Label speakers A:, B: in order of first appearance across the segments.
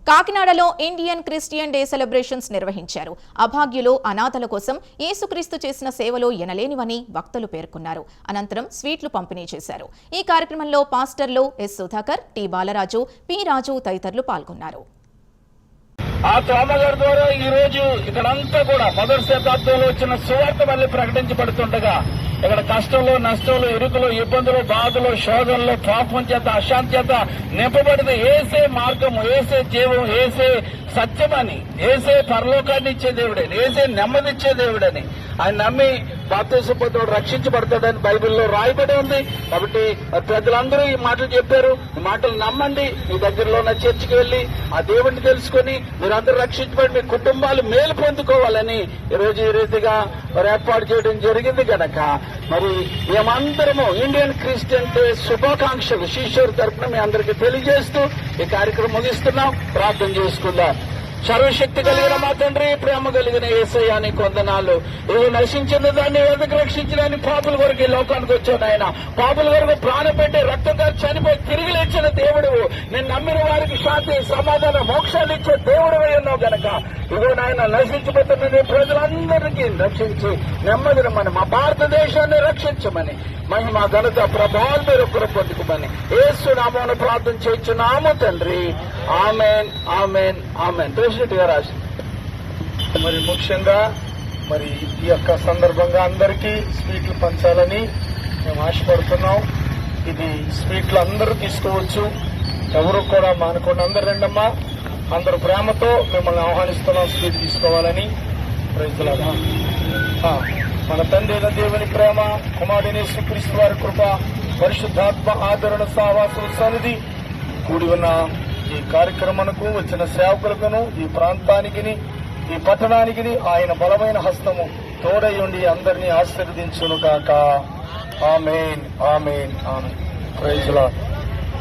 A: కాకినాడలో Indian Christian day celebrations నిర్వహించారు. అభాగ్యులు, అనాథల కోసం యేసుక్రీస్తు చేసిన సేవలు ఎనలేనివని భక్తులు పేర్కొన్నారు. అనంతరం స్వీట్లు పంపిణీ చేశారు. ఈ కార్యక్రమంలో పాస్టర్లు S Sudhakar, T Balaraju, P Raju తదితరులు పాల్గొన్నారు.
B: ఆ తోమగారి ద్వారా ఈ రోజు ఇక్కడంతా కూడా మొదటి శతాబ్దంలో వచ్చిన సువార్త మళ్ళీ ప్రకటించబడుతుండగా ఇక్కడ కష్టంలో, నష్టంలో, ఇరుకులు, ఇబ్బందులు, బాధలు, శోధనలు, పాపం చేత, అశాంతి చేత నింపబడిన ఏసే మార్గము, ఏసే జీవం, ఏసే సత్యమని, ఏసే పరలోకాన్ని ఇచ్చే దేవుడని, ఏసే నెమ్మదిచ్చే దేవుడని ఆయన నమ్మి బాప్తిసం పొందుతాడు, రక్షించబడతాడని బైబిల్లో రాయబడి ఉంది. కాబట్టి ప్రజలందరూ ఈ మాటలు చెప్పారు. ఈ మాటలు నమ్మండి. మీ దగ్గరలో ఉన్న చర్చికి వెళ్లి ఆ దేవుడిని తెలుసుకుని మీరందరూ రక్షించబడి మీ కుటుంబాలు మేలు పొందుకోవాలని ఈరోజు ఈ రీతిగా ఏర్పాటు చేయడం జరిగింది కనుక మరి మేమందరము ఇండియన్ క్రిస్టియన్ డే శుభాకాంక్షలు శిష్యుల తరఫున మీ అందరికీ తెలియజేస్తూ ఈ కార్యక్రమం ముగిస్తున్నాం. ప్రార్థన చేసుకుందాం. సర్వశక్తి కలిగిన మా తండ్రి, ప్రేమ కలిగిన యేసయ్య నీకు వందనాలు. ఇది నశించిన దాన్ని వెదకు రక్షించడానికి పాపుల వరకు ఈ లోకానికి వచ్చాడు ఆయన. పాపుల వరకు ప్రాణం పెట్టి రక్తం గారు చనిపోయి తిరిగి లేచిన దేవుడు, నేను నమ్మిన వారికి శాంతి, సమాధానం, మోక్షాలు ఇచ్చే దేవుడు ఉన్నావు గనక ఇదిగో నాయన నశించిపోతున్న ప్రజలందరికీ రక్షించి నెమ్మదిని మా భారతదేశాన్ని రక్షించమని మహిమ, ఘనత, ప్రభావాలు మీరు పొందుకోమని యేసు నామమున ప్రార్థన చేయించున్నాము తండ్రి. Amen, amen, amen. ప్రెసిడెంట్ గారు మరి ముఖ్యంగా మరి ఈ యొక్క సందర్భంగా అందరికీ స్వీట్లు పంచాలని మేము ఆశపడుతున్నాం. ఇది స్వీట్లు అందరూ తీసుకోవచ్చు, ఎవరు కూడా మానుకోండి. అందరు రండమ్మా, అందరూ ప్రేమతో మిమ్మల్ని ఆహ్వానిస్తున్నాం స్వీట్ తీసుకోవాలని. ప్రజలాగా మన తండ్రి అయిన దేవుని ప్రేమ, కుమారుడైన యేసుక్రీస్తు వారి కృప, పరిశుద్ధాత్మ ఆదరణ, సహవాసం, సన్నిధి కూడి ఉన్న ఈ కార్యక్రమానికి వచ్చిన సేవకులకును, ఈ ప్రాంతానికి, ఈ పట్టణానికి ఆయన బలమైన హస్తము తోడై ఉండి అందరినీ ఆశీర్వదించును గాక. Amen, amen, amen. Praise Lord.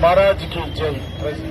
B: Maharaj కి జై. ప్రైజ్.